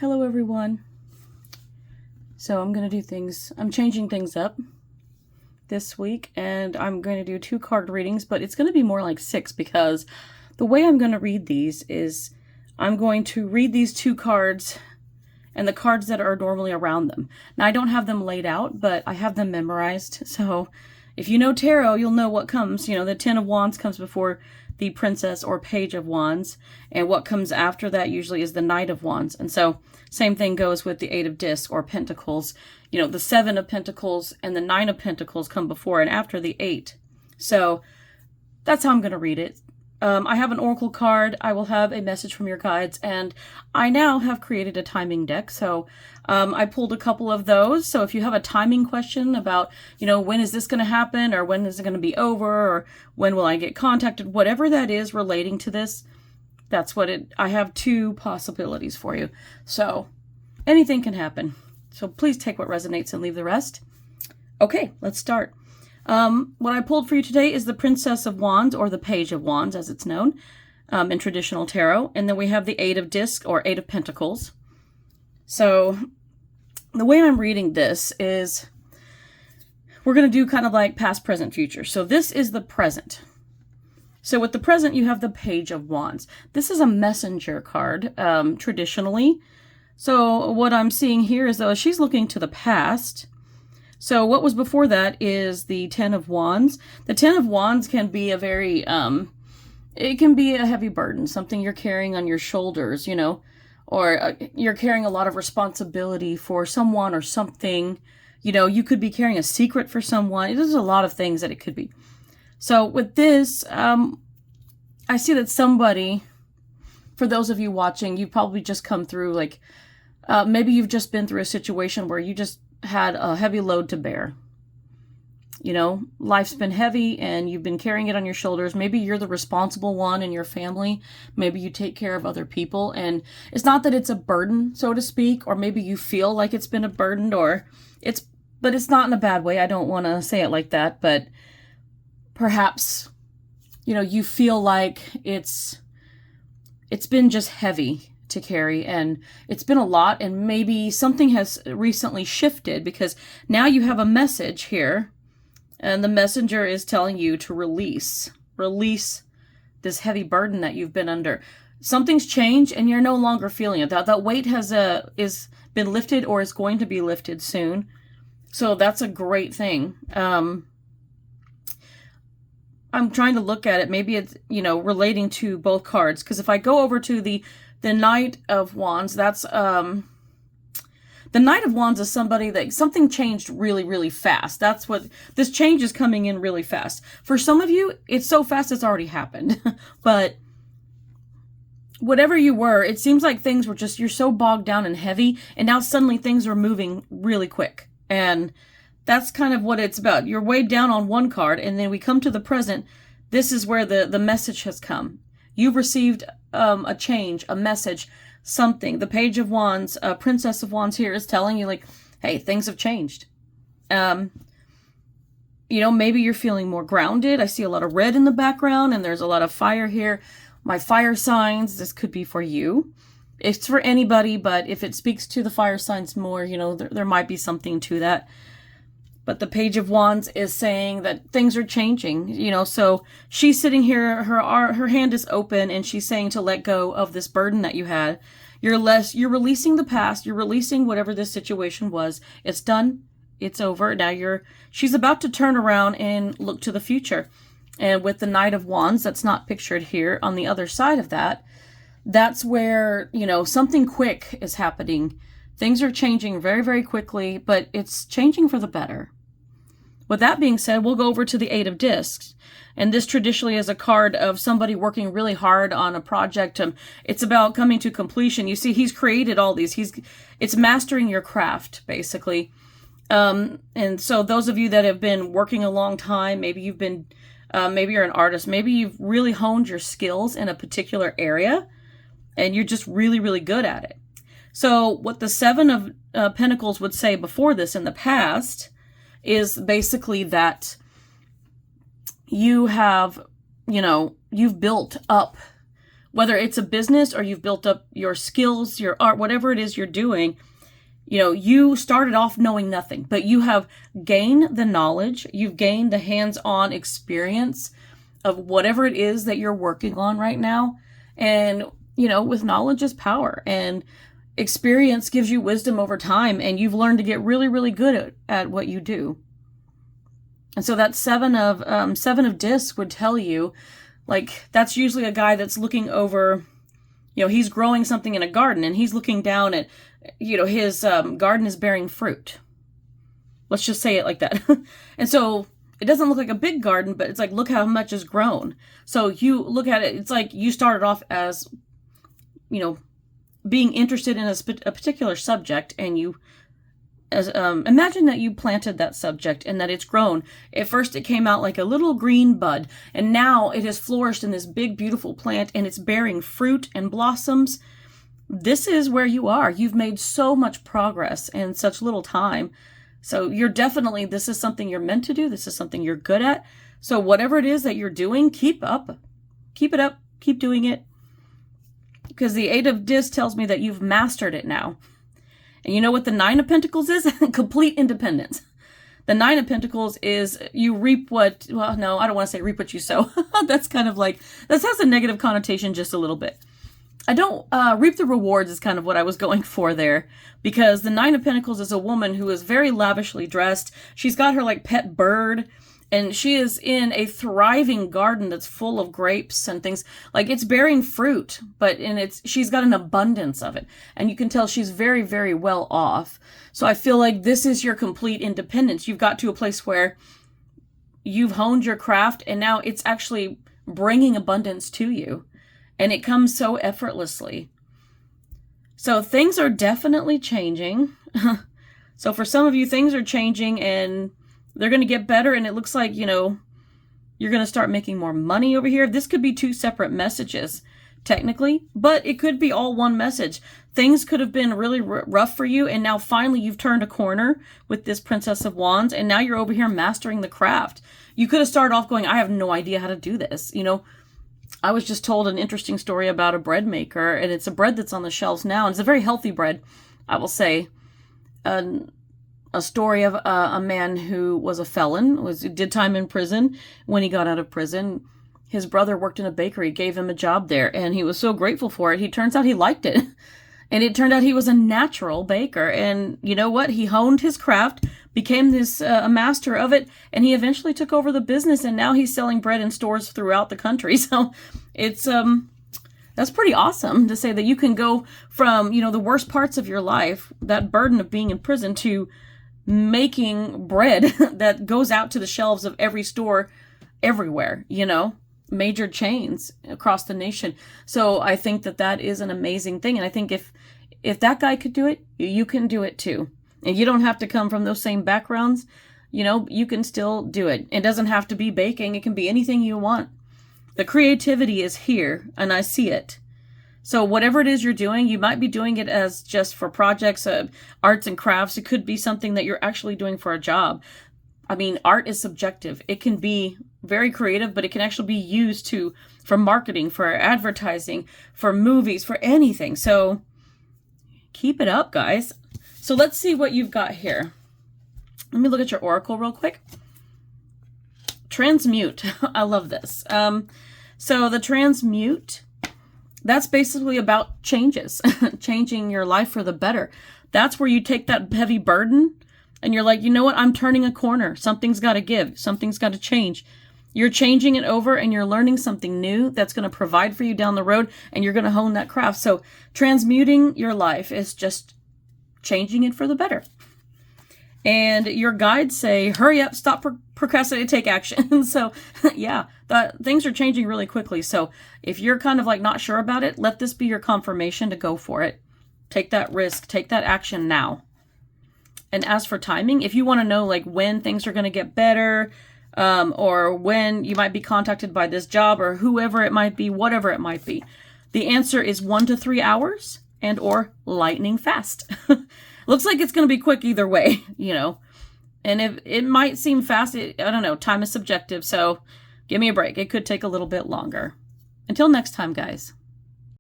Hello everyone. So I'm changing things up this week, and I'm going to do 2 card readings, but it's going to be more like 6 because the way I'm going to read these is I'm going to read these 2 cards and the cards that are normally around them. Now I don't have them laid out, but I have them memorized. So if you know tarot, you'll know what comes. You know, the Ten of Wands comes before the Princess or Page of Wands, and what comes after that usually is the Knight of Wands. And so same thing goes with the Eight of Discs or Pentacles. You know, the Seven of Pentacles and the Nine of Pentacles come before and after the 8. So that's how I'm going to read it. I have an oracle card, I will have a message from your guides, and I now have created a timing deck. So I pulled a couple of those. So if you have a timing question about, you know, when is this going to happen, or when is it going to be over, or when will I get contacted, whatever that is relating to this, that's what I have 2 possibilities for you. So anything can happen. So please take what resonates and leave the rest. Okay, let's start. What I pulled for you today is the Princess of Wands, or the Page of Wands as it's known in traditional tarot. And then we have the Eight of Discs or Eight of Pentacles. So the way I'm reading this is we're going to do kind of like past, present, future. So this is the present. So with the present, you have the Page of Wands. This is a messenger card traditionally. So what I'm seeing here is though she's looking to the past. So what was before that is the Ten of Wands. The Ten of Wands can be a very, it can be a heavy burden, something you're carrying on your shoulders, you know, or you're carrying a lot of responsibility for someone or something. You know, you could be carrying a secret for someone. There's a lot of things that it could be. So with this, I see that somebody, for those of you watching, you've probably just come through, like, maybe you've just been through a situation where you just had a heavy load to bear. You know, life's been heavy and you've been carrying it on your shoulders. Maybe you're the responsible one in your family. Maybe you take care of other people, and it's not that it's a burden, so to speak, or maybe you feel like it's been a burden, but it's not in a bad way. I don't want to say it like that, but perhaps, you know, you feel like it's been just heavy to carry, and it's been a lot, and maybe something has recently shifted because now you have a message here, and the messenger is telling you to release this heavy burden that you've been under. Something's changed and you're no longer feeling it. That weight has is been lifted, or is going to be lifted soon. So that's a great thing. I'm trying to look at it. Maybe it's, you know, relating to both cards, because if I go over to the Knight of Wands, that's, the Knight of Wands is somebody that something changed really, really fast. That's what, this change is coming in really fast. For some of you, it's so fast it's already happened. But whatever you were, it seems like things were just, you're so bogged down and heavy, and now suddenly things are moving really quick. And that's kind of what it's about. You're weighed down on one card, and then we come to the present. This is where the message has come. You've received a change, a message, something. The Page of Wands, Princess of Wands here is telling you, like, hey, things have changed. You know, maybe you're feeling more grounded. I see a lot of red in the background, and there's a lot of fire here. My fire signs, this could be for you. It's for anybody, but if it speaks to the fire signs more, you know, there might be something to that. But the Page of Wands is saying that things are changing, you know, so she's sitting here, her hand is open, and she's saying to let go of this burden that you had. You're releasing the past, you're releasing whatever this situation was. It's done, it's over. Now she's about to turn around and look to the future. And with the Knight of Wands, that's not pictured here, on the other side of that, that's where, you know, something quick is happening. Things are changing very, very quickly, but it's changing for the better. With that being said, we'll go over to the Eight of Discs. And this traditionally is a card of somebody working really hard on a project. It's about coming to completion. You see, he's created all these. It's mastering your craft, basically. And so those of you that have been working a long time, maybe you've been, maybe you're an artist, maybe you've really honed your skills in a particular area, and you're just really, really good at it. So what the Seven of Pentacles would say before this in the past is basically that you have, you know, you've built up whether it's a business or you've built up your skills, your art, whatever it is you're doing, you know, you started off knowing nothing, but you have gained the knowledge, you've gained the hands-on experience of whatever it is that you're working on right now. And, you know, with knowledge is power, and experience gives you wisdom over time, and you've learned to get really, really good at what you do. And so that seven of discs would tell you, like, that's usually a guy that's looking over, you know, he's growing something in a garden and he's looking down at, you know, his garden is bearing fruit. Let's just say it like that. And so it doesn't look like a big garden, but it's like, look how much is grown. So you look at it, it's like you started off as, you know, being interested in a particular subject, and you, imagine that you planted that subject and that it's grown. At first it came out like a little green bud, and now it has flourished in this big, beautiful plant, and it's bearing fruit and blossoms. This is where you are. You've made so much progress in such little time. So you're definitely, this is something you're meant to do. This is something you're good at. So whatever it is that you're doing, keep up. Keep it up. Keep doing it. Because the 8 of discs tells me that you've mastered it now. And you know what the 9 of Pentacles is? Complete independence. The 9 of Pentacles is you reap what, well, no, I don't want to say reap what you sow. That's kind of like, that has a negative connotation just a little bit. I don't, reap the rewards is kind of what I was going for there. Because the 9 of Pentacles is a woman who is very lavishly dressed. She's got her like pet bird. And she is in a thriving garden that's full of grapes and things. Like, it's bearing fruit, but she's got an abundance of it. And you can tell she's very, very well off. So I feel like this is your complete independence. You've got to a place where you've honed your craft, and now it's actually bringing abundance to you. And it comes so effortlessly. So things are definitely changing. So for some of you, things are changing, and they're going to get better, and it looks like, you know, you're going to start making more money over here. This could be 2 separate messages, technically, but it could be all one message. Things could have been really rough for you, and now finally you've turned a corner with this Princess of Wands, and now you're over here mastering the craft. You could have started off going, I have no idea how to do this. You know, I was just told an interesting story about a bread maker, and it's a bread that's on the shelves now, and it's a very healthy bread, I will say. A story of a man who was a felon, did time in prison. When he got out of prison, his brother worked in a bakery, gave him a job there, and he was so grateful for it. He turns out he liked it. And it turned out he was a natural baker. And you know what? He honed his craft, became this a master of it, and he eventually took over the business, and now he's selling bread in stores throughout the country. So it's that's pretty awesome to say that you can go from, you know, the worst parts of your life, that burden of being in prison, to making bread that goes out to the shelves of every store everywhere, you know, major chains across the nation. So I think that that is an amazing thing. And I think if that guy could do it, you can do it too. And you don't have to come from those same backgrounds. You know, you can still do it. It doesn't have to be baking. It can be anything you want. The creativity is here, and I see it. So whatever it is you're doing, you might be doing it as just for projects, arts and crafts. It could be something that you're actually doing for a job. I mean, art is subjective. It can be very creative, but it can actually be used for marketing, for advertising, for movies, for anything. So keep it up, guys. So let's see what you've got here. Let me look at your oracle real quick. Transmute. I love this. So the transmute, that's basically about changes, changing your life for the better. That's where you take that heavy burden and you're like, you know what? I'm turning a corner. Something's got to give. Something's got to change. You're changing it over and you're learning something new that's going to provide for you down the road, and you're going to hone that craft. So transmuting your life is just changing it for the better. And your guides say, hurry up, stop procrastinating, take action. So yeah, things are changing really quickly. So if you're kind of like not sure about it, let this be your confirmation to go for it. Take that risk, take that action now. And as for timing, if you want to know like when things are going to get better, or when you might be contacted by this job or whoever it might be, whatever it might be, the answer is 1 to 3 hours and or lightning fast. Looks like it's going to be quick either way, you know. And if it might seem fast, I don't know, time is subjective, so give me a break. It could take a little bit longer. Until next time, guys.